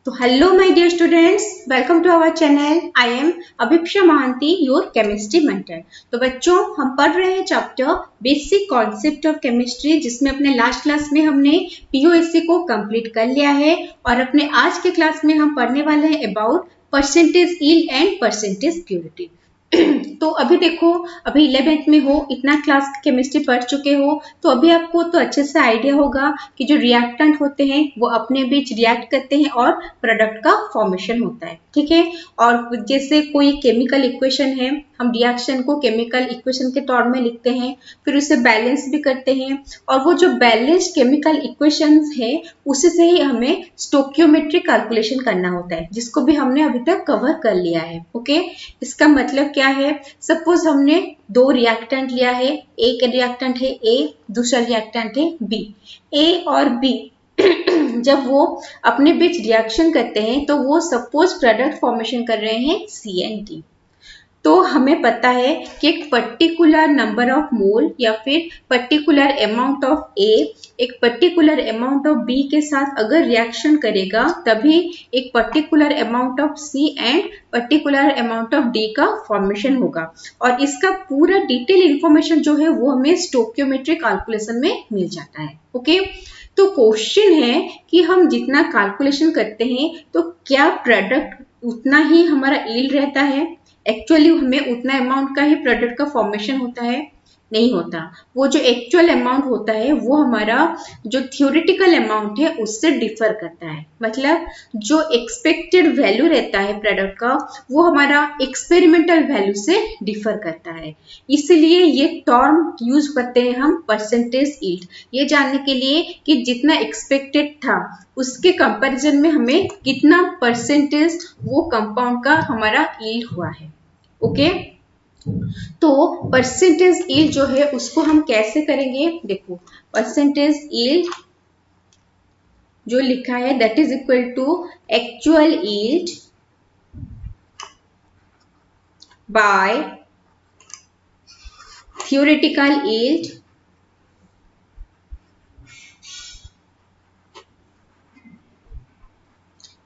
तो hello my dear students, welcome to our channel. I am Abhipsa Mahanty, your chemistry mentor. तो बच्चों, हम पढ़ रहे हैं chapter basic concept of chemistry, जिसमें अपने लास्ट क्लास में हमने पीओएससी को कंप्लीट कर लिया है और अपने आज के क्लास में हम पढ़ने वाले हैं about percentage yield and percentage purity. तो अभी देखो, अभी 11th में हो, इतना क्लास केमिस्ट्री पढ़ चुके हो, तो अभी आपको तो अच्छे से आइडिया होगा कि जो रिएक्टेंट होते हैं वो अपने बीच रिएक्ट करते हैं और प्रोडक्ट का फॉर्मेशन होता है। ठीक है। और जैसे कोई केमिकल इक्वेशन है, हम रिएक्शन को केमिकल इक्वेशन के तौर में लिखते हैं, फिर उसे बैलेंस भी करते हैं, और वो जो बैलेंस्ड केमिकल इक्वेशंस है उसी से ही हमें स्टोकियोमेट्रिक कैलकुलेशन करना होता है, जिसको भी हमने अभी तक कवर कर लिया है। ओके। इसका मतलब क्या है? सपोज हमने दो रिएक्टेंट लिया है, एक रिएक्टेंट है ए, दूसरा रिएक्टेंट है बी। ए और बी जब वो अपने बीच रिएक्शन करते हैं तो वो सपोज प्रोडक्ट फॉर्मेशन कर रहे हैं सी एंड डी। तो हमें पता है कि एक पर्टिकुलर नंबर ऑफ मोल या फिर पर्टिकुलर अमाउंट ऑफ ए एक पर्टिकुलर अमाउंट ऑफ बी के साथ अगर रिएक्शन करेगा, तभी एक particular amount of C and particular amount of D का फॉर्मेशन होगा। और इसका पूरा डिटेल इंफॉर्मेशन जो है वो हमें स्टोकियोमेट्रिक कैलकुलेशन में मिल जाता है। ओके। तो क्वेश्चन है कि हम जितना कैलकुलेशन करते हैं तो क्या प्रोडक्ट उतना ही हमारा यील्ड रहता है? एक्चुअली हमें उतना अमाउंट का ही प्रोडक्ट का फॉर्मेशन होता है? नहीं होता। वो जो एक्चुअल अमाउंट होता है वो हमारा जो थियोरेटिकल अमाउंट है उससे डिफर करता है। मतलब जो एक्सपेक्टेड वैल्यू रहता है प्रोडक्ट का वो हमारा एक्सपेरिमेंटल वैल्यू से डिफर करता है। इसलिए ये टर्म यूज करते हैं हम परसेंटेज यील्ड, ये जानने के लिए कि जितना एक्सपेक्टेड था उसके कंपैरिजन में हमें कितना परसेंटेज वो कंपाउंड का हमारा यील्ड हुआ है। ओके। तो परसेंटेज यील्ड जो है उसको हम कैसे करेंगे? देखो, परसेंटेज यील्ड जो लिखा है that is equal to actual yield by theoretical yield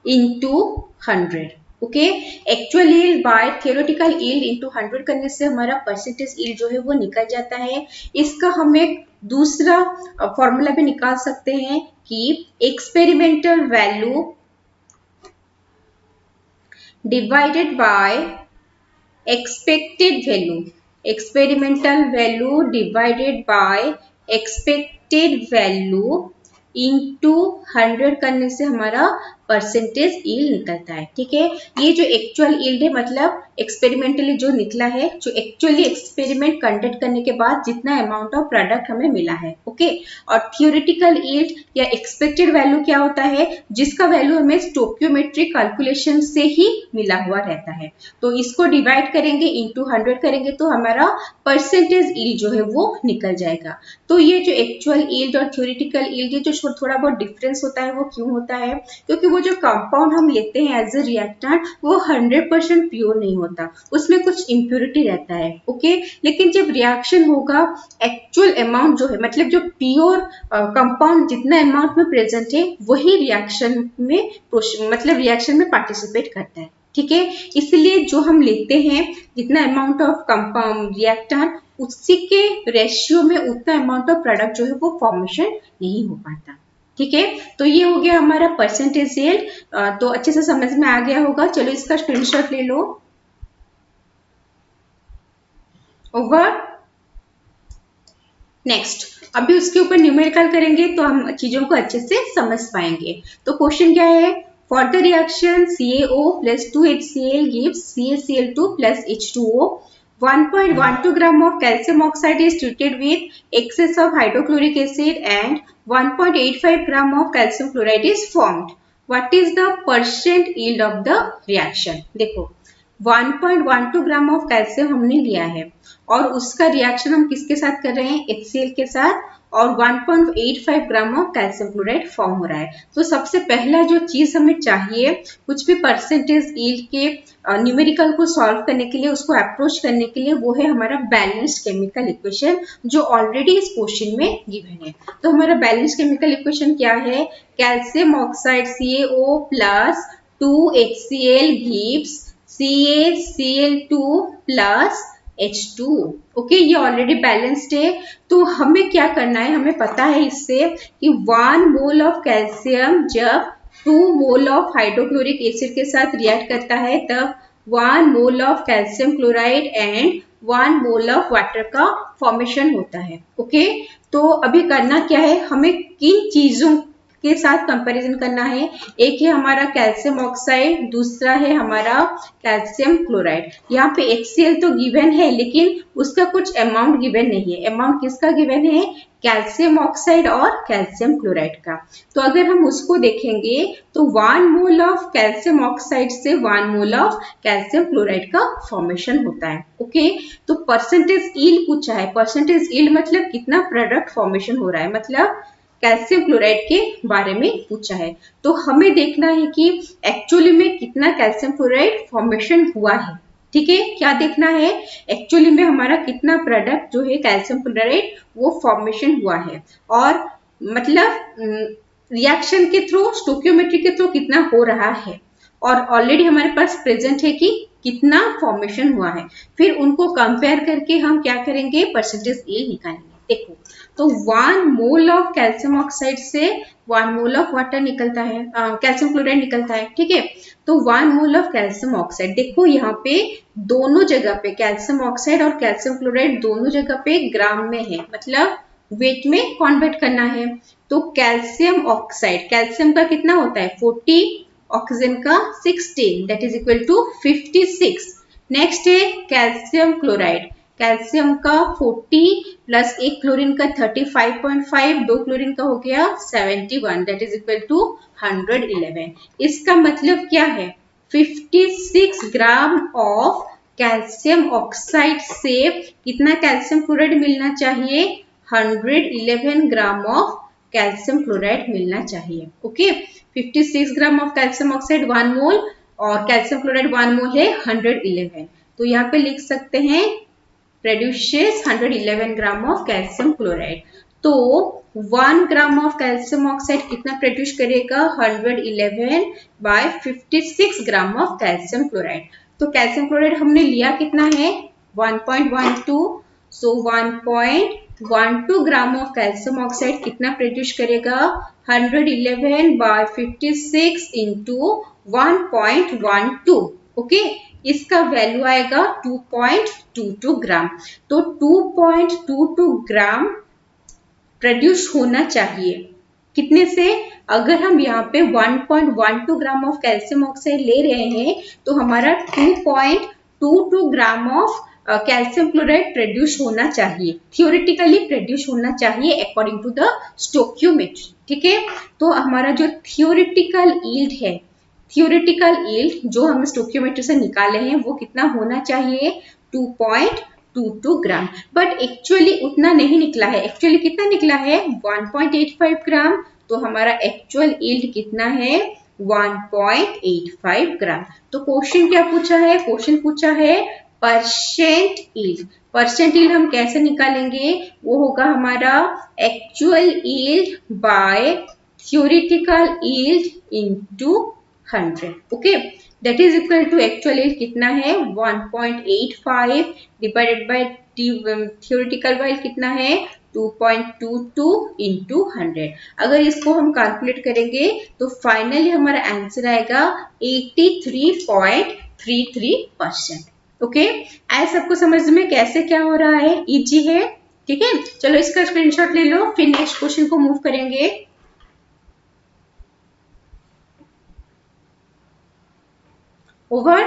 into 100। Okay. Actual yield by theoretical yield into 100 करने से हमारा परसेंटेज यील्ड जो है वो निकल जाता है। इसका हम एक दूसरा फॉर्मूला भी निकाल सकते हैं कि experimental value divided by expected value, experimental value divided by expected value into 100 करने से हमारा परसेंटेज यील्ड निकलता है। ठीक है। ये जो एक्चुअल यील्ड है मतलब एक्सपेरिमेंटली जो निकला है, जो एक्चुअली एक्सपेरिमेंट कंडक्ट करने के बाद जितना अमाउंट ऑफ प्रोडक्ट हमें मिला है। ओके। और थियोरेटिकल यील्ड या एक्सपेक्टेड वैल्यू क्या होता है? जिसका वैल्यू हमें स्टोकियोमेट्रिक कैलकुलेशन से ही मिला हुआ रहता है। तो इसको डिवाइड करेंगे, इंटू 100 करेंगे तो हमारा परसेंटेज यील्ड जो है वो निकल जाएगा। तो ये जो एक्चुअल यील्ड और थ्योरेटिकल यील्ड ये जो थोड़ा बहुत डिफरेंस होता है वो क्यों होता है? क्योंकि वो जो कंपाउंड हम लेते हैं एज ए रिएक्टेंट वो 100% प्योर नहीं होता, उसमें कुछ इम्प्योरिटी रहता है। ओके। लेकिन जब रिएक्शन होगा, एक्चुअल अमाउंट जो है मतलब जो प्योर कंपाउंड जितना अमाउंट में प्रेजेंट है वही रिएक्शन में मतलब रिएक्शन में पार्टिसिपेट करता है। ठीक है। इसलिए जो हम लेते हैं जितना अमाउंट ऑफ कंपाउंड रिएक्टेंट उसी के रेशियो में उतना अमाउंट ऑफ प्रोडक्ट जो है वो फॉर्मेशन नहीं हो पाता। ठीक है। तो ये हो गया हमारा परसेंटेज यील्ड। तो अच्छे से समझ में आ गया होगा। चलो इसका स्क्रीनशॉट ले लो। ओवर। नेक्स्ट, अभी उसके ऊपर न्यूमेरिकल करेंगे तो हम चीजों को अच्छे से समझ पाएंगे। तो क्वेश्चन क्या है? For the reaction CaO plus 2HCl gives CaCl2 plus H2O, 1.12 gram of calcium oxide is treated with excess of hydrochloric acid and 1.85 gram of calcium chloride is formed. What is the percent yield of the reaction? देखो, 1.12 gram of calcium हमने लिया है और उसका reaction हम किसके साथ कर रहे हैं, HCl के साथ, और 1.85 ग्राम ऑफ कैल्शियम क्लोराइड फॉर्म हो रहा है। तो सबसे पहला जो चीज हमें चाहिए कुछ भी परसेंटेज यील्ड के न्यूमेरिकल को सॉल्व करने के लिए, उसको अप्रोच करने के लिए, वो है हमारा बैलेंस्ड केमिकल इक्वेशन जो ऑलरेडी इस क्वेश्चन में गिवन है। तो हमारा बैलेंस्ड केमिकल इक्वेशन क्या है, calcium oxide CaO plus 2HCl gives CaCl2 plus H2। Okay, ये ऑलरेडी बैलेंस्ड है। तो हमें क्या करना है, हमें पता है इससे कि 1 मोल ऑफ कैल्शियम जब 2 मोल ऑफ हाइड्रोक्लोरिक एसिड के साथ रिएक्ट करता है तब 1 mole of calcium chloride and 1 mole of water का फॉर्मेशन होता है। ओके, तो अभी करना क्या है, हमें किन चीजों के साथ कंपैरिजन करना है, एक है हमारा कैल्शियम ऑक्साइड, दूसरा है हमारा कैल्शियम क्लोराइड। यहाँ पे HCl तो गिवन है लेकिन उसका कुछ अमाउंट गिवन नहीं है। अमाउंट किसका गिवन है, कैल्शियम ऑक्साइड और कैल्शियम क्लोराइड का। तो अगर हम उसको देखेंगे तो 1 मोल ऑफ कैल्शियम ऑक्साइड से 1 मोल ऑफ कैल्शियम क्लोराइड का फॉर्मेशन होता है। ओके, तो परसेंटेज यील्ड पूछा है। परसेंटेज यील्ड मतलब कितना प्रोडक्ट फॉर्मेशन हो रहा है, मतलब कैल्शियम क्लोराइड के बारे में पूछा है। तो हमें देखना है कि एक्चुअली में कितना कैल्शियम क्लोराइड फॉर्मेशन हुआ है। ठीक है, क्या देखना है, एक्चुअली में हमारा कितना प्रोडक्ट जो है कैल्शियम क्लोराइड वो फॉर्मेशन हुआ है, और मतलब रिएक्शन के थ्रू, स्टोकियोमेट्री के थ्रू कितना हो रहा है, और ऑलरेडी हमारे पास प्रेजेंट है कि कितना फॉर्मेशन हुआ है। फिर उनको कंपेयर करके हम क्या करेंगे, परसेंटेज यील्ड निकालेंगे। देखो, तो 1 मोल ऑफ कैल्शियम ऑक्साइड से 1 मोल ऑफ वाटर निकलता है, कैल्शियम क्लोराइड निकलता है। ठीक है, तो 1 मोल ऑफ कैल्शियम ऑक्साइड, देखो यहाँ पे दोनों जगह पे कैल्शियम ऑक्साइड और कैल्शियम क्लोराइड दोनों जगह पे ग्राम में है, मतलब वेट में कन्वर्ट करना है। तो कैल्शियम ऑक्साइड, कैल्शियम का कितना होता है 40, ऑक्सीजन का 16, that is equal to 56। Next है कैल्शियम क्लोराइड, कैल्शियम का 40 प्लस एक क्लोरीन का 35.5, दो क्लोरीन का हो गया 71, दैट इज इक्वल टू 111। इसका मतलब क्या है, 56 ग्राम ऑफ कैल्शियम ऑक्साइड से कितना कैल्शियम क्लोराइड मिलना चाहिए, 111 ग्राम ऑफ कैल्शियम क्लोराइड मिलना चाहिए। Okay, 56 gram of calcium oxide 1 मोल और कैल्शियम क्लोराइड 1 मोल है 111। तो यहाँ पे लिख सकते हैं produces 111 gram of calcium chloride. तो 1 ग्राम ऑफ कैल्शियम ऑक्साइड कितना प्रोड्यूस करेगा, 111 by 56 gram of calcium chloride. तो कैल्शियम क्लोराइड हमने लिया कितना है 1.12, so 1.12 gram of calcium oxide कितना प्रोड्यूस करेगा, 111 बाय 56 इंटू 1.12। ओके, इसका वैल्यू आएगा 2.22 ग्राम। तो 2.22 ग्राम प्रोड्यूस होना चाहिए कितने से, अगर हम यहाँ पे 1.12 ग्राम ऑफ कैल्शियम ऑक्साइड ले रहे हैं तो हमारा 2.22 ग्राम ऑफ कैल्शियम क्लोराइड प्रोड्यूस होना चाहिए, थियोरेटिकली प्रोड्यूस होना चाहिए अकॉर्डिंग टू द स्टोकियोमेट्री। ठीक है, तो हमारा जो थियोरेटिकल यील्ड है, थियोरेटिकल यील्ड जो हम स्टोकियोमेट्री से निकाले हैं वो कितना होना चाहिए 2.22 ग्राम, बट एक्चुअली उतना नहीं निकला है। एक्चुअली कितना निकला है 1.85 ग्राम। तो हमारा एक्चुअल यील्ड कितना है 1.85 ग्राम। तो क्वेश्चन क्या पूछा है, क्वेश्चन पूछा है परसेंट यील्ड। परसेंट यील्ड हम कैसे निकालेंगे, वो होगा हमारा actual yield by theoretical yield into 100। Okay, that is equal to actual yield कितना है 1.85 डिवाइडेड बाय थियोरेटिकल यील्ड कितना है 2.22 इंटू 100। अगर इसको हम कैलकुलेट करेंगे तो फाइनली हमारा आंसर आएगा 83.33%। ओके, आज सबको समझ में कैसे क्या हो रहा है, इजी है। ठीक है, चलो इसका स्क्रीनशॉट ले लो, फिर नेक्स्ट क्वेश्चन को मूव करेंगे। Over.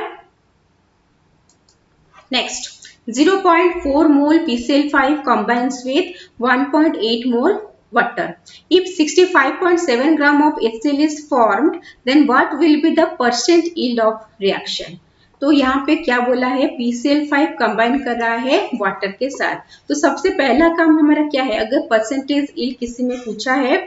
Next, 0.4 mole PCl5 combines with 1.8 mole water. If 65.7 gram of HCl is formed, then what will be the percent yield of reaction? तो यहाँ पे क्या बोला है, PCl5 कंबाइन कर रहा है वाटर के साथ। तो सबसे पहला काम हमारा क्या है, अगर परसेंटेज यील्ड किसी में पूछा है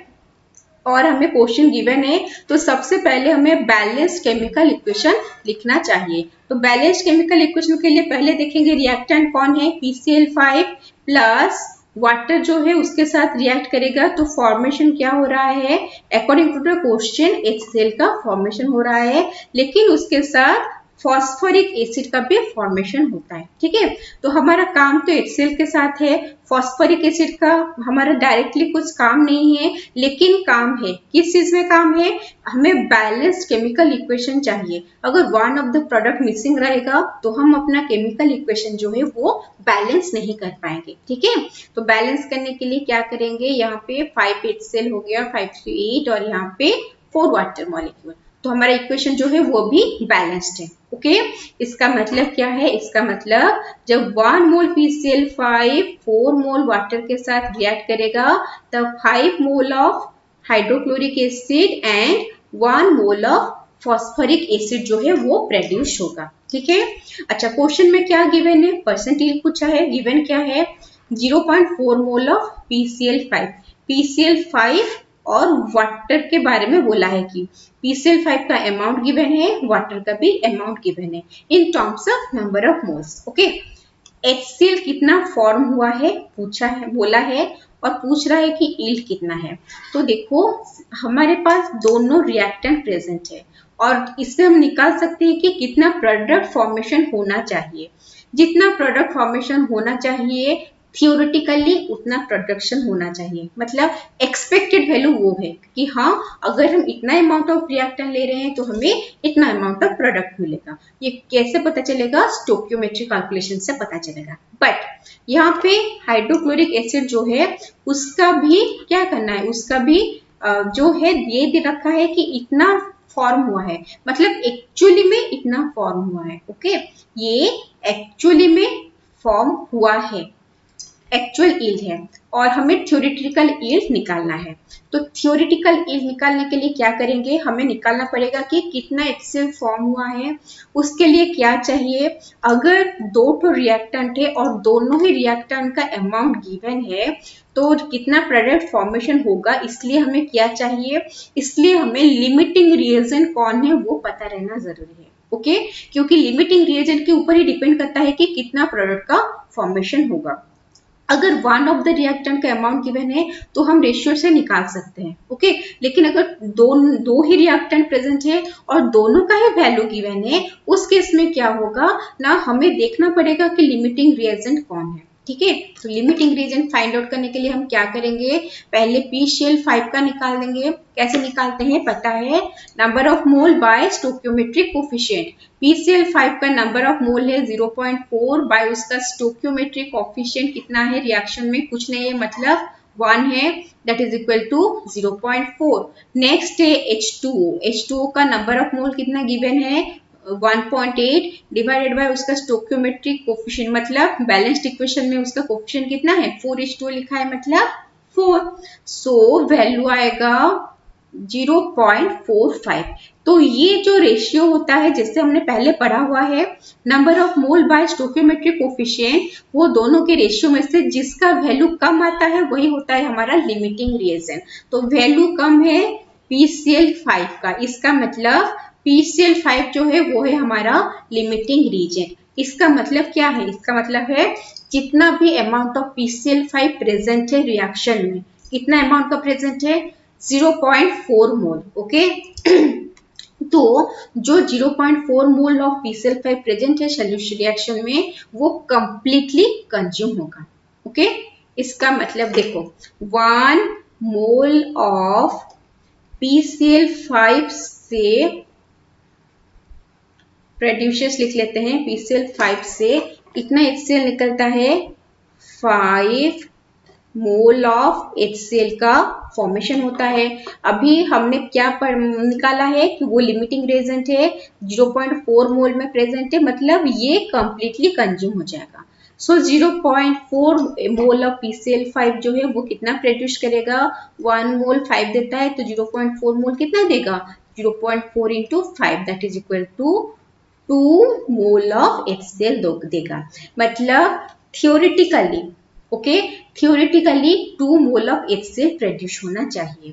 और हमें क्वेश्चन गिवन है तो सबसे पहले हमें बैलेंस्ड केमिकल इक्वेशन लिखना चाहिए। तो बैलेंस्ड केमिकल इक्वेशन के लिए पहले देखेंगे रिएक्टेंट कौन है, PCl5 प्लस वाटर जो है उसके साथ रिएक्ट करेगा तो फॉर्मेशन क्या हो रहा है, according to the question HCl का फॉर्मेशन हो रहा है, लेकिन उसके साथ फॉस्फोरिक एसिड का भी फॉर्मेशन होता है। ठीक है, तो हमारा काम तो HCl के साथ है, फॉस्फोरिक एसिड का हमारा डायरेक्टली कुछ काम नहीं है, लेकिन काम है, किस चीज में काम है, हमें बैलेंस्ड केमिकल इक्वेशन चाहिए। अगर one of the product missing रहेगा तो हम अपना केमिकल इक्वेशन जो है वो बैलेंस नहीं कर पाएंगे। ठीक है, तो बैलेंस करने के लिए क्या करेंगे, यहाँ पे 5 HCl हो गया, 5 to 8 और यहाँ पे 4 वाटर मॉलिक्यूल, तो हमारा इक्वेशन जो है वो भी बैलेंस्ड है। ओके, इसका मतलब क्या है, इसका मतलब जब 1 मोल PCl5 4 मोल वाटर के साथ रिएक्ट करेगा तब 5 mole of hydrochloric acid and 1 mole of phosphoric acid जो है वो प्रोड्यूस होगा। ठीक है, अच्छा क्वेश्चन में क्या गिवन है, परसेंटेज पूछा है, गिवन क्या है 0.4 मोल ऑफ PCl5 और वाटर के बारे में बोला है कि PCl5 का अमाउंट गिवन है, वाटर का भी अमाउंट गिवन है in terms of number of moles. Okay, HCl कितना फॉर्म हुआ है पूछा है, बोला है, और पूछ रहा है कि यील्ड कितना है। तो देखो हमारे पास दोनों रिएक्टेंट प्रेजेंट है और इससे हम निकाल सकते हैं कि कितना प्रोडक्ट फॉर्मेशन होना चाहिए। जितना प्रोडक्ट फॉर्मेशन होना चाहिए थियोरेटिकली उतना प्रोडक्शन होना चाहिए, मतलब एक्सपेक्टेड वैल्यू वो है कि हाँ अगर हम इतना अमाउंट ऑफ रिएक्टेंट ले रहे हैं तो हमें इतना अमाउंट ऑफ प्रोडक्ट मिलेगा। ये कैसे पता चलेगा, स्टोइकियोमेट्रिक कैलकुलेशन से पता चलेगा। बट यहाँ पे हाइड्रोक्लोरिक एसिड जो है उसका भी क्या करना है, उसका भी जो है ये दे रखा है कि इतना फॉर्म हुआ है, मतलब एक्चुअली में इतना फॉर्म हुआ है। ओके, ये एक्चुअली में फॉर्म हुआ है, एक्चुअल यील्ड है और हमें थ्योरेटिकल यील्ड निकालना है। तो थ्योरेटिकल यील्ड निकालने के लिए क्या करेंगे, हमें निकालना पड़ेगा कि कितना HCl फॉर्म हुआ है। उसके लिए क्या चाहिए, अगर 2 रिएक्टेंट है और दोनों ही रिएक्टेंट का अमाउंट गिवन है तो कितना प्रोडक्ट फॉर्मेशन होगा, इसलिए हमें क्या चाहिए, इसलिए हमें लिमिटिंग रिएजेंट कौन है वो पता रहना जरूरी है। ओके, क्योंकि लिमिटिंग रिएजेंट के ऊपर ही डिपेंड करता है कि कितना प्रोडक्ट का फॉर्मेशन होगा। अगर वन ऑफ द रिएक्टेंट का अमाउंट गिवन है तो हम रेशियो से निकाल सकते हैं। ओके, लेकिन अगर दो ही रिएक्टेंट प्रेजेंट है और दोनों का ही वैल्यू गिवन है, उस केस में क्या होगा ना, हमें देखना पड़ेगा कि लिमिटिंग रिएजेंट कौन है। ठीक है, तो लिमिटिंग रिएजेंट फाइंड आउट करने के लिए हम क्या करेंगे, पहले PCl5 का निकाल देंगे। कैसे निकालते हैं पता है, number of mole by stoichiometric coefficient. PCl5 का नंबर ऑफ मोल है 0.4 बाय उसका स्टोइकियोमेट्रिक कोफिशिएंट कितना है, रिएक्शन में कुछ नहीं है मतलब 1 है, that is equal to 0.4। Next है H2O का नंबर ऑफ मोल कितना गिवन है 1.8 डिवाइडेड बाय उसका स्टोइकियोमेट्रिक कोफिशिएंट, मतलब बैलेंस्ड इक्वेशन में उसका कोफिशिएंट कितना है 4H2O लिखा है मतलब 4, सो वैल्यू आएगा 0.45। तो ये जो रेशियो होता है जिससे हमने पहले पढ़ा हुआ है, number of mole by stoichiometric coefficient, वो दोनों के रेशियो में से जिसका वैल्यू कम आता है वही होता है हमारा लिमिटिंग रिएजेंट। तो वैल्यू कम है PCl5 का, इसका मतलब PCl5 जो है वो है हमारा लिमिटिंग रीजन। इसका मतलब क्या है, इसका मतलब है जितना भी अमाउंट ऑफ PCl5 प्रेजेंट है रिएक्शन में, कितना अमाउंट का प्रेजेंट है 0.4 मोल। ओके, तो जो 0.4 मोल ऑफ PCl5 प्रेजेंट है सोल्यूशन रिएक्शन में वो कंप्लीटली कंज्यूम होगा। ओके, इसका मतलब देखो 1 मोल ऑफ PCl5 से प्रोड्यूसर्स लिख लेते हैं, PCl5 से कितना HCl निकलता है 5 मोल ऑफ HCl का फॉर्मेशन होता है। अभी हमने क्या निकाला है कि वो लिमिटिंग रिएजेंट है, 0.4 मोल में प्रेजेंट है, मतलब ये कंप्लीटली कंज्यूम हो जाएगा। सो 0.4 मोल ऑफ PCl5 जो है वो कितना प्रोड्यूस करेगा, 1 मोल 5 देता है तो 0.4 मोल कितना देगा 0.4 into 5 that is equal to 2 mole of HCl देगा। मतलब theoretically, okay, theoretically 2 mole of HCl produce होना चाहिए,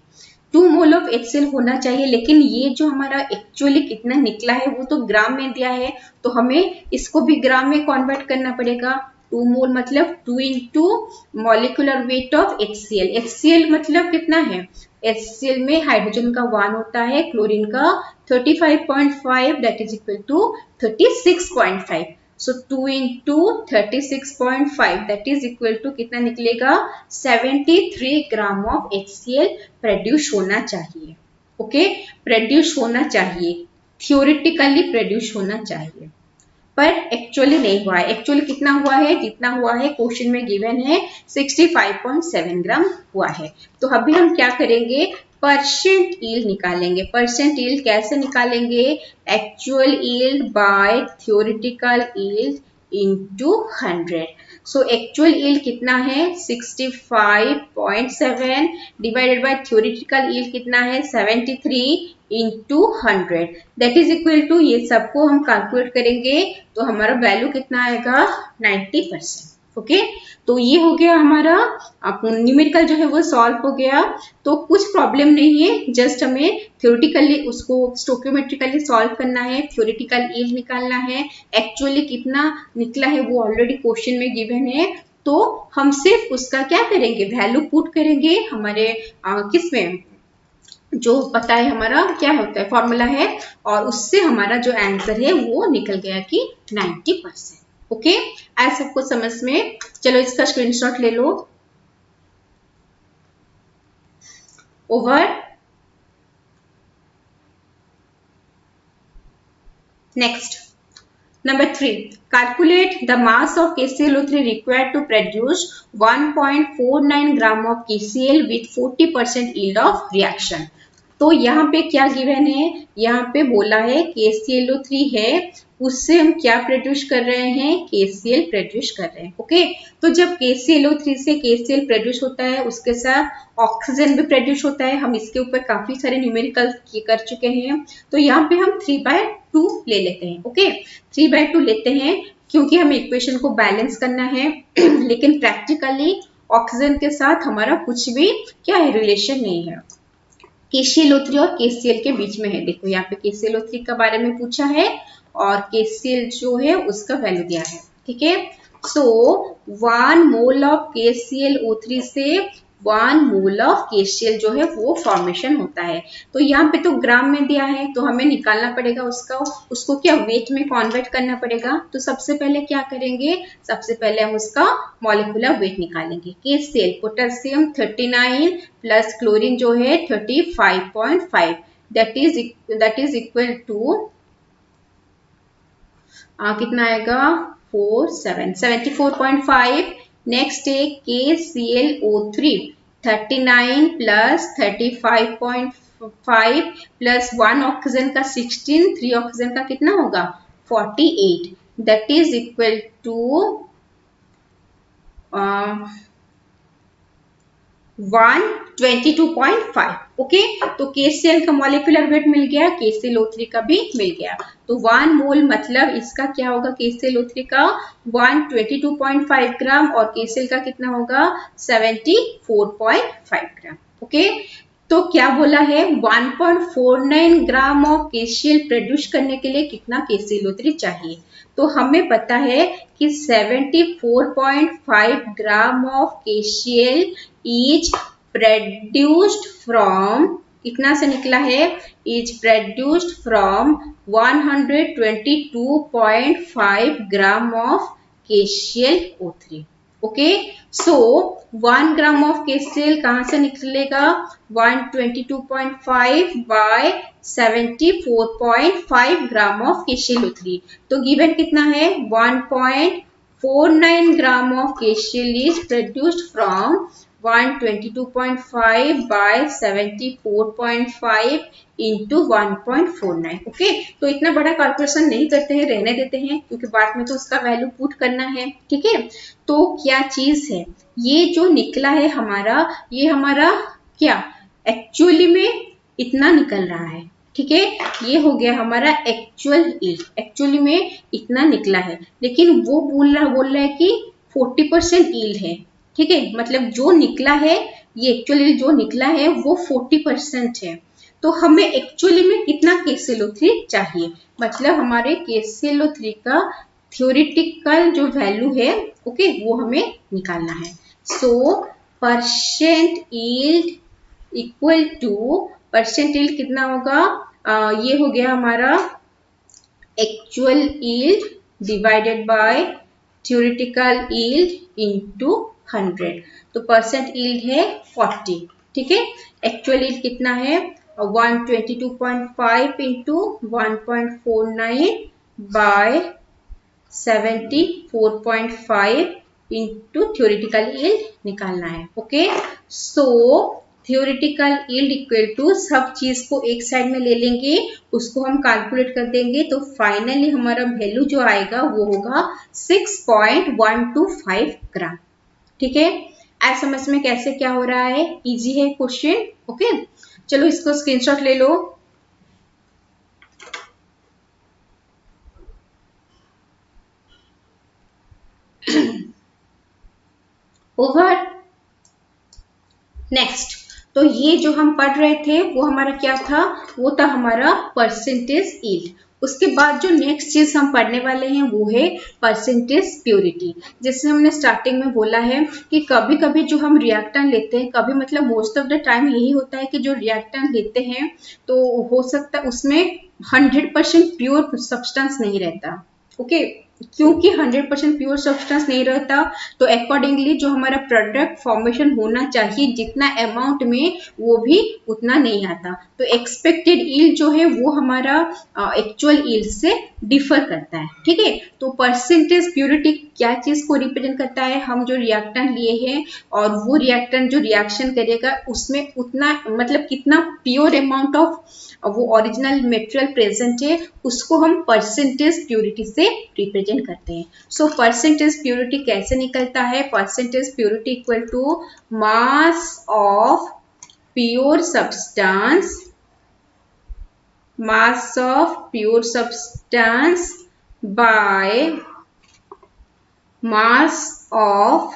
2 मोल ऑफ HCl होना चाहिए। लेकिन ये जो हमारा एक्चुअली कितना निकला है वो तो ग्राम में दिया है, तो हमें इसको भी ग्राम में कन्वर्ट करना पड़ेगा। 2 मोल मतलब 2 into molecular weight of HCl। HCl मतलब कितना है, HCl में हाइड्रोजन का 1 होता है, क्लोरीन का 35.5, that is equal to 36.5। So 2 into 36.5 that is equal to कितना निकलेगा, 73 ग्राम ऑफ HCl प्रोड्यूस होना चाहिए। ओके, प्रोड्यूस होना चाहिए, थियोरिटिकली प्रोड्यूस होना चाहिए, पर एक्चुअली नहीं हुआ है। एक्चुअली कितना हुआ है, जितना हुआ है क्वेश्चन में गिवन है 65.7 ग्राम हुआ है। तो अभी हम क्या करेंगे, परसेंट यील्ड निकालेंगे। परसेंट यील्ड कैसे निकालेंगे, actual yield by theoretical yield into 100। So actual yield कितना है 65.7 डिवाइडेड बाय थियोरिटिकल यील्ड कितना है 73 into 100, that is equal to, ये सबको हम कैलकुलेट करेंगे तो हमारा वैल्यू कितना आएगा 90%। ओके, तो ये हो गया हमारा न्यूमेरिकल जो है वो सॉल्व हो गया। तो कुछ प्रॉब्लम नहीं है, जस्ट हमें थ्योरेटिकली उसको स्टोकियोमेट्रिकली सॉल्व करना है, थ्योरेटिकल यील्ड निकालना है, एक्चुअली कितना निकला है वो ऑलरेडी क्वेश्चन में गिवन है। तो हम सिर्फ उसका क्या करेंगे, वैल्यू पुट करेंगे हमारे किसमें, जो पता है हमारा क्या होता है फॉर्मूला है, और उससे हमारा जो आंसर है वो निकल गया कि 90%। ओके, आज सबको समझ में, चलो इसका स्क्रीनशॉट ले लो। Over, next number 3, calculate the mass of KClO3 required to produce 1.49 gram of KCl with 40% yield of reaction। तो यहाँ पे क्या गिवन है, यहाँ पे बोला है KClO3 है, उससे हम क्या प्रोड्यूस कर रहे हैं, KCl प्रोड्यूस कर रहे हैं। ओके, तो जब KClO3 से KCl प्रोड्यूस होता है उसके साथ ऑक्सीजन भी प्रोड्यूस होता है। हम इसके ऊपर काफी सारे न्यूमेरिकल कर चुके हैं, तो यहाँ पे हम 3/2 ले लेते हैं। ओके, 3/2 लेते हैं क्योंकि हमें इक्वेशन को बैलेंस करना है। लेकिन प्रैक्टिकली ऑक्सीजन के साथ हमारा कुछ भी क्या है, रिलेशन नहीं है, KClO3 और KCl के बीच में है। देखो यहाँ पे KClO3 के बारे में पूछा है और KCl जो है उसका वैल्यू दिया है। ठीक है, सो 1 मोल ऑफ KClO3 से 1 मोल ऑफ KCl जो है वो फॉर्मेशन होता है। तो यहाँ पे तो ग्राम में दिया है, तो हमें निकालना पड़ेगा उसको क्या वेट में कन्वर्ट करना पड़ेगा। तो सबसे पहले क्या करेंगे, सबसे पहले हम उसका मॉलिक्यूलर वेट निकालेंगे। KCl पोटेशियम 39 प्लस क्लोरीन जो है 35.5, दैट इज इक्वल टू कितना आएगा 74.5। नेक्स्ट है KClO3 39 प्लस 35.5 प्लस 1 ऑक्सीजन का 16, 3 ऑक्सीजन का कितना होगा 48, that is equal to 122.5। Okay, तो KCl का मॉलिक्यूलर वेट मिल गया, KClO3 का भी मिल गया। तो 1 मोल मतलब इसका क्या होगा, KClO3 का 122.5 ग्राम और KCl का कितना होगा 74.5 ग्राम। ओके, तो क्या बोला है 1.49 ग्राम ऑफ KCl प्रोड्यूस करने के लिए कितना KClO3 चाहिए। तो हमें पता है कि 74.5 ग्राम of KCl is produced from, कितना से निकला है, is produced from 122.5 gram of KClO3। Okay, so 1 gram of KCl कहाँ से निकलेगा, 122.5 बाय 74.5 ग्राम ऑफ KClO3। तो गिवन कितना है 1.49 gram of KCl is produced from 122.5 by 74.5 into 1.49। Okay, तो इतना बड़ा कैलकुलेशन नहीं करते हैं, रहने देते हैं क्योंकि बाद में तो उसका वैल्यू पुट करना है। ठीक है, तो क्या चीज है, ये जो निकला है हमारा, ये हमारा क्या एक्चुअली में इतना निकल रहा है। ठीक है, ये हो गया हमारा एक्चुअल यील्ड। एक्चुअली में इतना निकला है, लेकिन वो बोल रहा है कि 40% यील्ड है। ठीक है, मतलब जो निकला है, ये एक्चुअली जो निकला है वो 40% है। तो हमें एक्चुअली में कितना KClO3 चाहिए, मतलब हमारे KClO3 का थ्योरेटिकल जो वैल्यू है, ओके, वो हमें निकालना है। So percent yield equal to, percent yield कितना होगा, ये हो गया हमारा actual yield divided by theoretical yield into 100। तो परसेंट यील्ड है 40। ठीक है, एक्चुअल यील्ड कितना है 122.5 into 1.49 by 74.5 into theoretical yield निकालना है। Okay, so theoretical yield equal to, सब चीज को एक साइड में ले लेंगे, उसको हम कैलकुलेट कर देंगे, तो फाइनली हमारा वैल्यू जो आएगा वो होगा 6.125 ग्राम। ठीक है, आज समझ में कैसे क्या हो रहा है, इजी है क्वेश्चन। ओके, चलो इसको स्क्रीनशॉट ले लो। ओवर नेक्स्ट, तो ये जो हम पढ़ रहे थे वो हमारा क्या था, वो था हमारा परसेंटेज यील्ड। उसके बाद जो नेक्स्ट चीज हम पढ़ने वाले हैं वो है परसेंटेज प्योरिटी। जैसे हमने स्टार्टिंग में बोला है कि कभी कभी जो हम रिएक्टेंट लेते हैं, कभी मतलब मोस्ट ऑफ द टाइम यही होता है कि जो रिएक्टेंट लेते हैं तो हो सकता है उसमें 100% प्योर सब्सटेंस नहीं रहता। ओके, क्योंकि 100% प्योर सब्सटेंस नहीं रहता, तो अकॉर्डिंगली जो हमारा प्रोडक्ट फॉर्मेशन होना चाहिए जितना अमाउंट में, वो भी उतना नहीं आता। तो एक्सपेक्टेड यील्ड जो है वो हमारा एक्चुअल यील्ड से डिफर करता है। ठीक है, तो परसेंटेज प्योरिटी क्या चीज को रिप्रेजेंट करता है, हम जो रिएक्टेंट लिए हैं और वो रिएक्टेंट जो रिएक्शन करेगा उसमें उतना मतलब कितना प्योर अमाउंट ऑफ वो ओरिजिनल मटेरियल प्रेजेंट है, उसको हम परसेंटेज प्योरिटी से रिप्रेजेंट करते हैं। सो परसेंटेज प्योरिटी कैसे निकलता है, percentage purity equal to mass of pure substance, mass of pure substance by mass of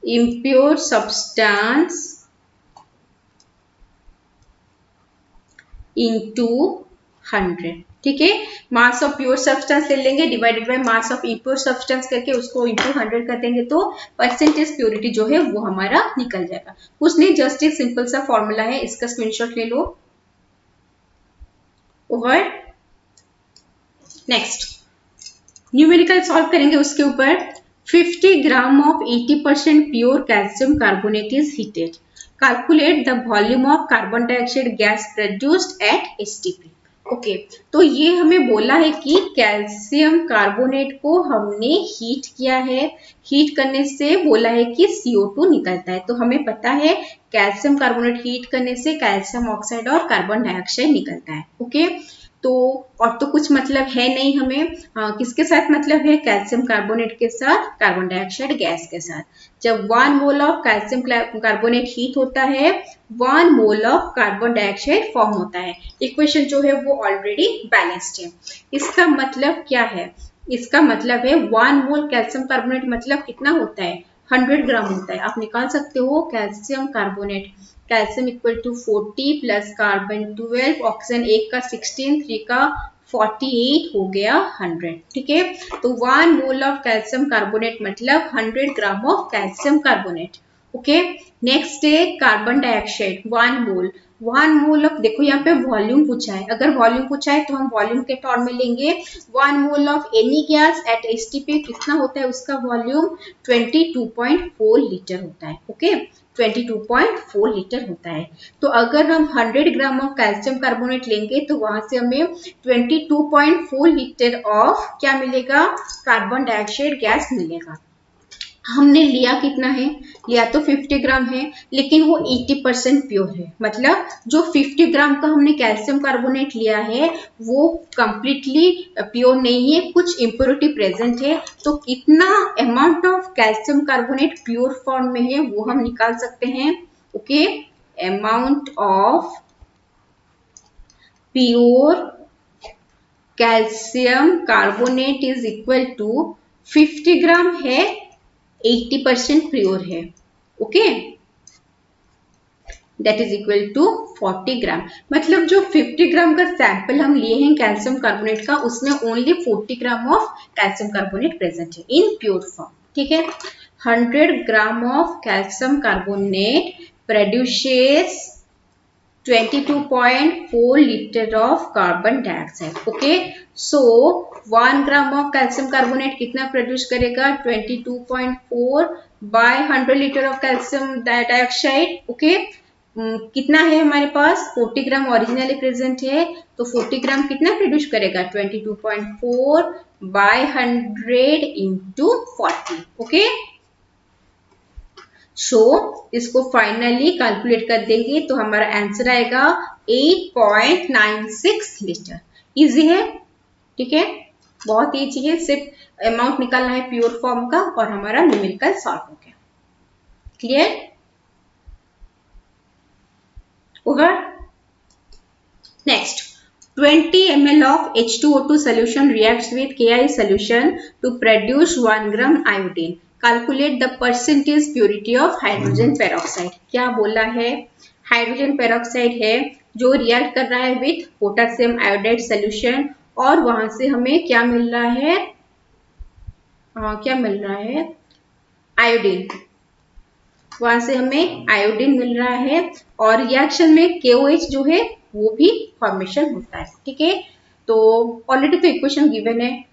impure substance into 100। ठीक है, मास ऑफ प्योर सब्सटेंस ले लेंगे divided by mass of impure substance करके उसको इंटू 100 कर देंगे, तो परसेंटेज प्योरिटी जो है वो हमारा निकल जाएगा। कुछ नहीं, जस्ट एक सिंपल सा फॉर्मूला है, इसका स्क्रीनशॉट ले लो। ओवर नेक्स्ट, न्यूमेरिकल सॉल्व करेंगे उसके ऊपर। 50 gram of 80% pure calcium carbonate is heated, calculate the volume of carbon dioxide gas produced at STP. Okay, तो ये हमें बोला है कि कैल्शियम कार्बोनेट को हमने हीट किया है, हीट करने से बोला है कि CO2 निकलता है। तो हमें पता है कैल्शियम कार्बोनेट हीट करने से कैल्शियम ऑक्साइड और कार्बन डाइऑक्साइड निकलता है। ओके, तो और तो कुछ मतलब है नहीं हमें, किसके साथ मतलब है, कैल्शियम कार्बोनेट के साथ कार्बन डाइऑक्साइड गैस के साथ। जब 1 mole of calcium carbonate heat होता है, 1 mole of carbon dioxide form होता है। इक्वेशन जो है वो ऑलरेडी बैलेंस्ड है। इसका मतलब क्या है, इसका मतलब है 1 मोल कैल्शियम कार्बोनेट मतलब कितना होता है, 100 ग्राम होता है। आप निकाल सकते हो calcium carbonate, calcium equal to 40 plus carbon 12, oxygen 1 का 16, 3 का 48 हो गया 100। ठीक है, तो 1 मोल ऑफ कैल्शियम कार्बोनेट मतलब 100 gram of calcium carbonate. Okay, next है carbon dioxide 1 mole. 1 mole of, देखो यहाँ पे वॉल्यूम पूछा है, अगर वॉल्यूम पूछा है तो हम वॉल्यूम के टर्म में लेंगे। 1 mole of any gas at STP कितना होता है, उसका वॉल्यूम 22.4 लीटर होता है। ओके, 22.4 लीटर होता है। तो अगर हम 100 ग्राम ऑफ कैल्शियम कार्बोनेट लेंगे तो वहां से हमें 22.4 लीटर ऑफ क्या मिलेगा, कार्बन डाइऑक्साइड गैस मिलेगा। हमने लिया कितना है, लिया तो 50 ग्राम है, लेकिन वो 80% प्योर है। मतलब जो 50 ग्राम का हमने कैल्शियम कार्बोनेट लिया है वो कंप्लीटली प्योर नहीं है, कुछ इम्प्योरिटी प्रेजेंट है। तो कितना amount of calcium carbonate pure form में है वो हम निकाल सकते हैं। Okay, amount of pure calcium carbonate is equal to 50 gram है, 80% प्योर है, okay, that is equal to 40 gram. मतलब जो 50 ग्राम का सैंपल हम लिए हैं कैल्शियम कार्बोनेट का, उसमें only 40 gram of calcium carbonate present है इन प्योर फॉर्म, ठीक है। 100 gram of calcium carbonate produces 22.4 liter of carbon dioxide, okay. So 1 gram of calcium carbonate कितना प्रोड्यूस करेगा, 22.4 by 100 litre of calcium dioxide, okay. कितना है हमारे पास, 40 ग्राम originally present है, तो 40 ग्राम कितना प्रोड्यूस करेगा, 22.4 बाय 100 इंटू 40, ओके। सो इसको फाइनली कैलकुलेट कर देंगे तो हमारा आंसर आएगा 8.96 लीटर। इजी है, ठीक है, बहुत इजी है, सिर्फ अमाउंट निकालना है प्योर फॉर्म का और हमारा न्यूमेरिकल सॉल्व हो गया। Clear, over. Next, 20 ml of H2O2 solution reacts with KI solution to produce 1 gram iodine. Calculate the percentage purity of hydrogen peroxide. क्या बोला है, हाइड्रोजन पेरोक्साइड है जो रिएक्ट कर रहा है विथ पोटेशियम आयोडाइड सोल्यूशन और वहां से हमें क्या मिल रहा है, क्या मिल रहा है, आयोडीन, वहां से हमें आयोडीन मिल रहा है और रिएक्शन में KOH जो है वो भी फॉर्मेशन होता है, ठीक है। तो ऑलरेडी तो इक्वेशन गिवन है,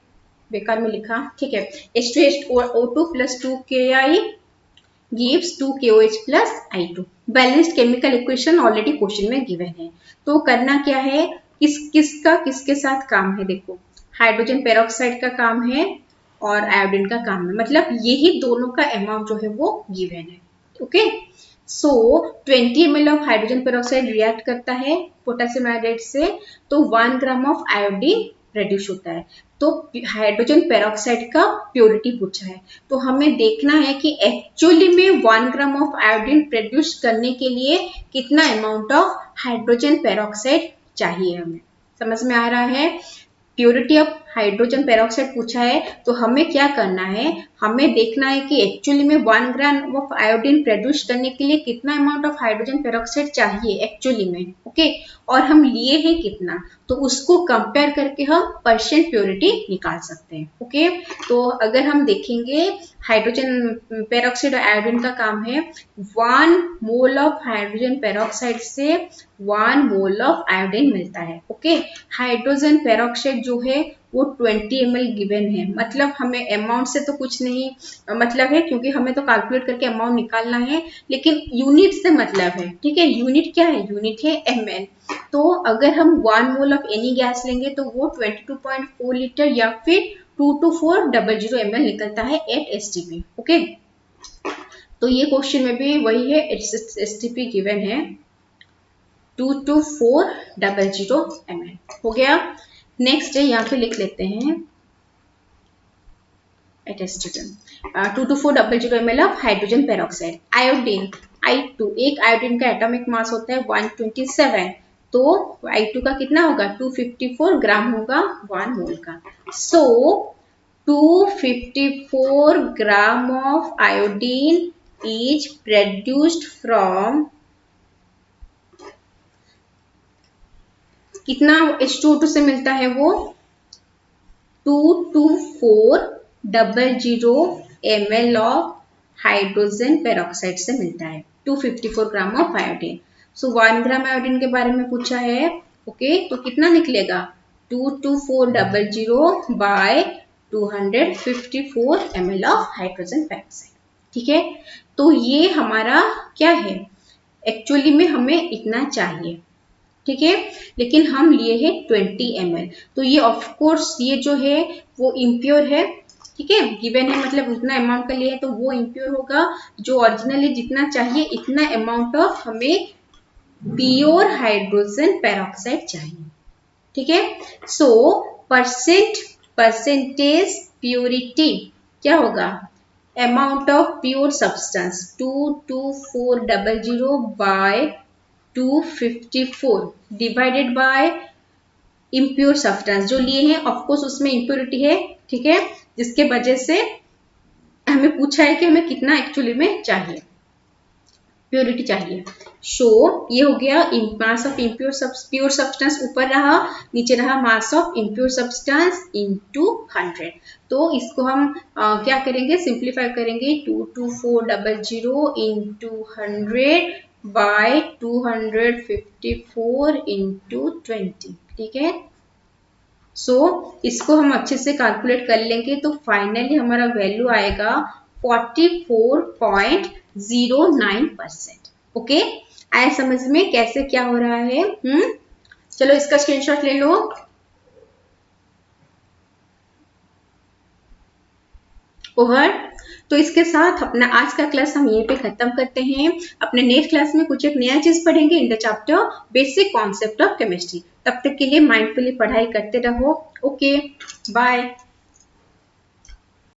बेकार में लिखा, ठीक है। H2O2 plus 2Ki gives 2KOH plus I2। Balanced chemical equation already question में गिवन है। तो करना क्या है, किसका किसके साथ काम है, देखो हाइड्रोजन पेरोक्साइड का काम है और आयोडीन का काम है, मतलब यही दोनों का अमाउंट जो है वो गिवन है, okay. So 20 ml of hydrogen peroxide react करता है पोटेशियम आयोडाइड से, तो 1 ग्राम ऑफ आयोडीन प्रोड्यूस होता है। तो हाइड्रोजन पेरोक्साइड का प्योरिटी पूछा है, तो हमें देखना है कि एक्चुअली में 1 ग्राम ऑफ आयोडीन प्रोड्यूस करने के लिए कितना अमाउंट ऑफ हाइड्रोजन पेरोक्साइड चाहिए हमें, समझ में आ रहा है। प्योरिटी ऑफ हाइड्रोजन पेरोक्साइड पूछा है, तो हमें क्या करना है, हमें देखना है कि एक्चुअली में 1 ग्राम ऑफ आयोडीन प्रोड्यूस करने के लिए कितना अमाउंट ऑफ हाइड्रोजन पेरोक्साइड चाहिए एक्चुअली में, ओके, और हम लिए हैं कितना, तो उसको कंपेयर करके हम परसेंट प्योरिटी निकाल सकते हैं, ओके। तो अगर हम देखेंगे हाइड्रोजन पेरोक्साइड और आयोडीन का काम है 1 मोल ऑफ हाइड्रोजन पेरोक्साइड से 1 मोल ऑफ आयोडीन मिलता है, ओके। हाइड्रोजन पेरोक्साइड जो है वो 20 ml गिवन है, मतलब हमें अमाउंट से तो कुछ नहीं मतलब है, क्योंकि हमें तो कैलकुलेट करके अमाउंट निकालना है, लेकिन यूनिट से मतलब है, ठीक है। यूनिट क्या है, यूनिट है ml। तो अगर हम 1 मोल ऑफ एनी गैस लेंगे तो वो 22.4 लीटर या फिर 22400 ml निकलता है एट STP, ओके। तो ये क्वेश्चन में भी वही है, STP गिवन है 22400 ml, हो गया। नेक्स्ट है, यहाँ पे लिख लेते हैं 22400 ml of hydrogen peroxide. Iodine I2, एक आयोडीन का एटॉमिक मास होता है 127, तो I2 का कितना होगा, 254 ग्राम होगा 1 मोल का। सो 254 gram of iodine is produced from, कितना H2O2 से मिलता है वो 22400 ml ऑफ हाइड्रोजन पेरोक्साइड से मिलता है 254 gram of iodine. So 1 gram iodine के बारे में पूछा है, ओके, तो कितना निकलेगा 22400 by 254 ml of hydrogen peroxide, ठीक है। तो ये हमारा क्या है, एक्चुअली में हमें इतना चाहिए, ठीक है, लेकिन हम लिए हैं 20 ml, तो ये ऑफ कोर्स ये जो है वो इम्प्योर है, ठीक है, गिवन है, मतलब उतना अमाउंट का लिए है तो वो इम्प्योर होगा। जो ओरिजिनली जितना चाहिए इतना अमाउंट ऑफ हमें प्योर हाइड्रोजन पेरोक्साइड चाहिए, ठीक है। सो परसेंटेज प्योरिटी क्या होगा, amount of pure substance 22400 by 254 divided by impure substance जो लिए हैं, ऑफकोर्स उसमें इम्प्योरिटी है, ठीक है, जिसके वजह से हमें पूछा है कि हमें कितना एक्चुअली में चाहिए, प्योरिटी चाहिए। सो ये हो गया मास ऑफ प्योर सब्सटेंस, ऊपर रहा, नीचे रहा mass of impure substance into 100। तो इसको हम क्या करेंगे, सिंप्लीफाई करेंगे, 22400 इंटू 100 बाय 254 इंटू 20, ठीक है। सो इसको हम अच्छे से कैलकुलेट कर लेंगे तो फाइनली हमारा वैल्यू आएगा 44.09%। ओके, आए समझ में कैसे क्या हो रहा है? चलो इसका स्क्रीनशॉट ले लो। ओवर। तो इसके साथ अपना आज का क्लास हम यहीं पे खत्म करते हैं। अपने नेक्स्ट क्लास में कुछ एक नया चीज पढ़ेंगे in the chapter basic concept of chemistry. तब तक के लिए माइंडफुली पढ़ाई करते रहो। Okay, bye.